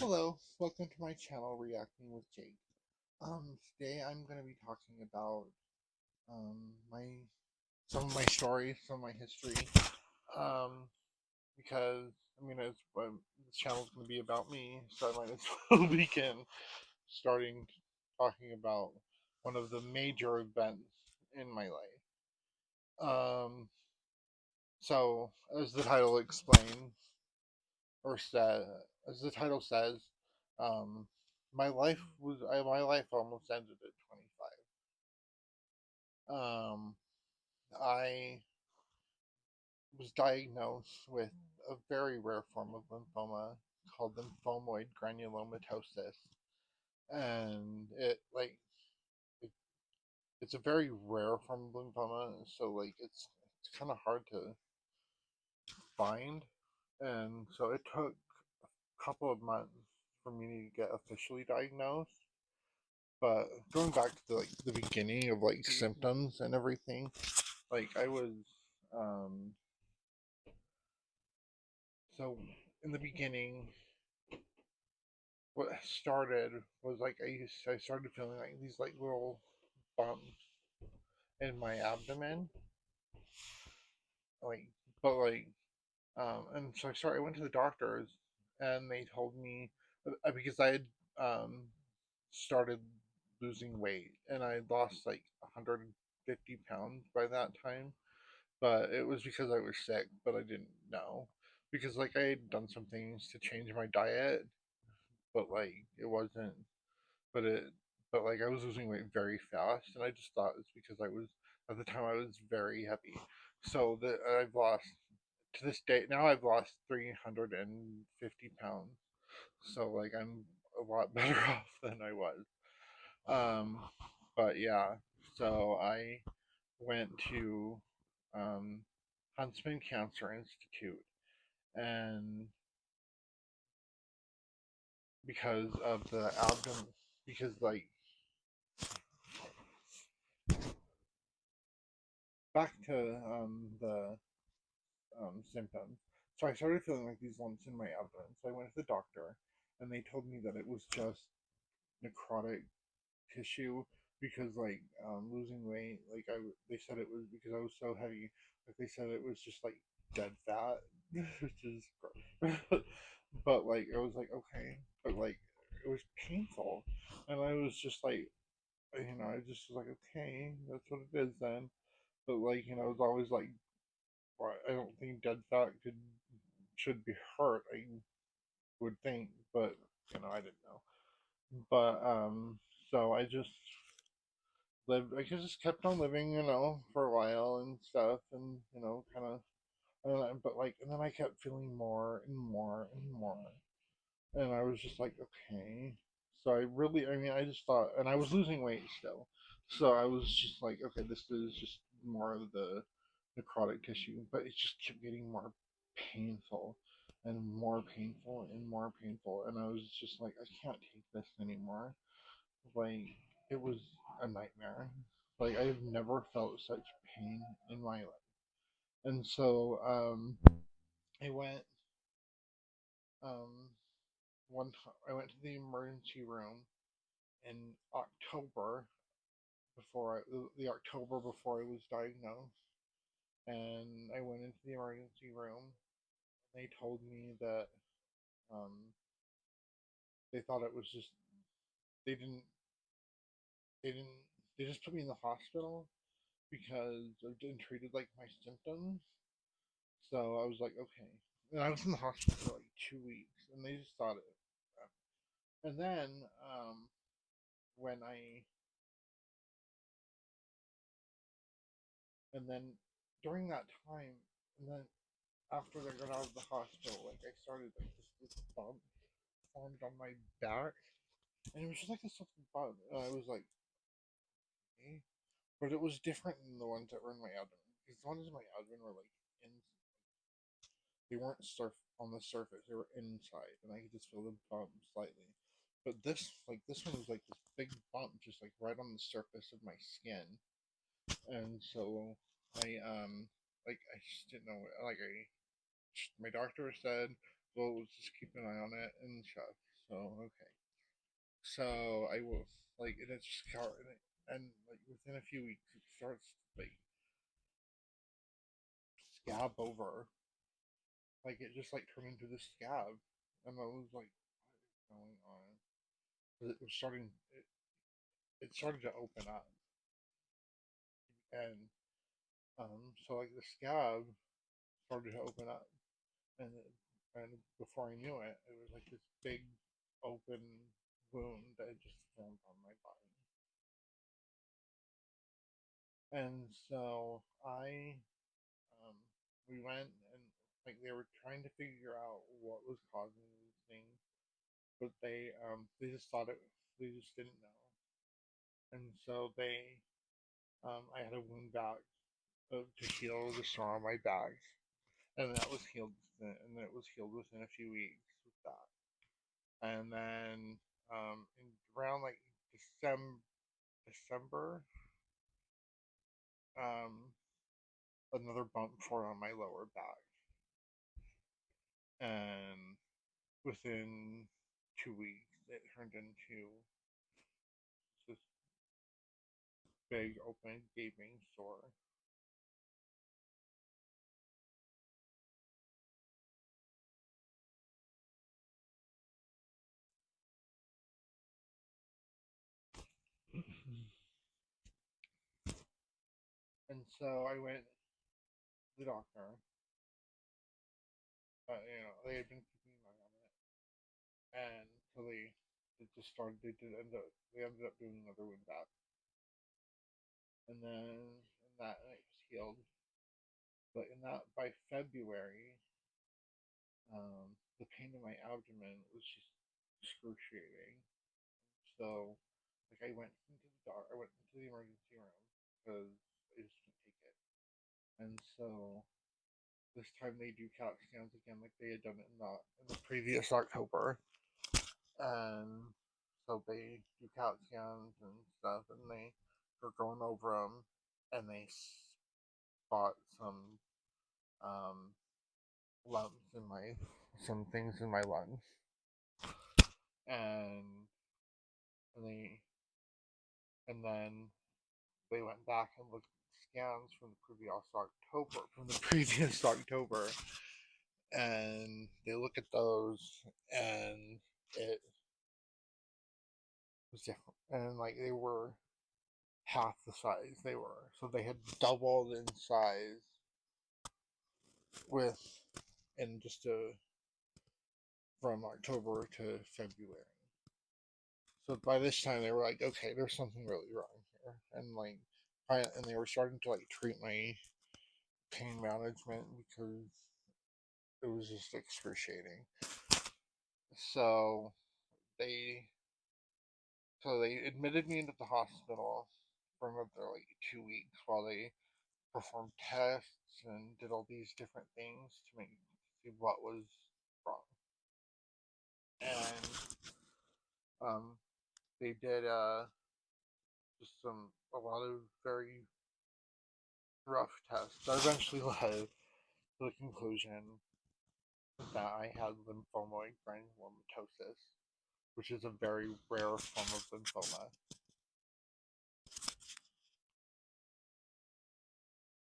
Hello, welcome to my channel Reacting with Jake. Today I'm going to be talking about my some of my stories, some of my history. Um, because it's this channel's going to be about me, so I might as well begin starting talking about one of the major events in my life. Um, so as the title explains, or said, as the title says, um, my life almost ended at 25. I was diagnosed with a very rare form of lymphoma called lymphomoid granulomatosis, and it, it's a very rare form of lymphoma, so it's kind of hard to find, and so it took a couple of months for me to get officially diagnosed. But going back to the beginning of symptoms and everything, I was um so in the beginning, what started was I started feeling like these little bumps in my abdomen, like but and so I went to the doctors, and they told me, because I had um started losing weight, and I lost like 150 pounds by that time, but it was because I was sick, but I didn't know, because I had done some things to change my diet, but it wasn't, but it, but I was losing weight very fast, and I just thought it's because I was, at the time I was very heavy, so that I've lost, to this day now I've lost 350 pounds, so I'm a lot better off than I was. Um, but yeah, so I went to um, Huntsman Cancer Institute, and because of the abdomen, because back to the symptoms. So I started feeling like these lumps in my abdomen. So I went to the doctor, and they told me that it was just necrotic tissue, because losing weight. They said it was because I was so heavy. They said it was just dead fat, which is gross. But I was like, okay, but it was painful, and I was just I just was like, okay, that's what it is then. But it was always like, well, I don't think dead fat should be hurt. I would think, but I didn't know. But so I just lived. I just kept on living, for a while and stuff, and kind of. And then I kept feeling more and more and more, and I was just like, okay. So I just thought, and I was losing weight still, so I was just like, okay, this is just more of the necrotic tissue, but it just kept getting more painful and more painful and more painful, and I was just like, I can't take this anymore. Like, it was a nightmare. I've never felt such pain in my life, and so I went um I went to the emergency room in October, the October before I was diagnosed, and I went into the emergency room. They told me that um, they thought it was just, they didn't they didn't they just put me in the hospital because I didn't treated my symptoms. So I was like, okay, and I was in the hospital for 2 weeks, and they just thought it. And then when I and then during that time, and then after I got out of the hospital, I started this bump formed on my back, and it was just like this little bump. I was like, eh? But it was different than the ones that were in my abdomen. Because the ones in my abdomen were in, they weren't on the surface; they were inside, and I could just feel the bump slightly. But this one was this big bump, just right on the surface of my skin, and so I just didn't know. My doctor said, well, let's just keep an eye on it and stuff. Okay. So I will like and it's and like within a few weeks it starts to like scab over. Like it just like turned into this scab, and I was like, what is going on? 'Cause it was starting. It started to open up, and so like the scab started to open up, and before I knew it, it was like this big open wound that had just formed on my body. And so um, we went and like they were trying to figure out what was causing these things, but they just thought they just didn't know, and so I had a wound back to heal the sore on my back, and that was healed, and it was healed within a few weeks with that, and then in around like December, um, another bump formed on my lower back, and within 2 weeks it turned into this big open gaping sore. And so I went to the doctor, but they had been keeping an eye on it, and so they just started. They ended up doing another one back, and then and that it was healed. But in that by February, the pain in my abdomen was just excruciating. So, like, I went into the emergency room because I just couldn't take it. And so this time they do CAT scans again, like they had done it in the previous October. And so they do CAT scans and stuff, and they are going over them, and they spot um, lumps in my some things in my lungs, and and they and then they went back and looked at scans from the previous October, and they look at those, and it was different, and like they were half the size they were, so they had doubled in size with in just from October to February. So by this time they were like, okay, there's something really wrong here, and like, and they were starting to like treat my pain management because it was just excruciating. So they they admitted me into the hospital for another like 2 weeks while they performed tests and did all these different things to make see what was wrong. And um, they did just a lot of very rough tests that eventually led to the conclusion that I had lymphomoid granulomatosis, which is a very rare form of lymphoma.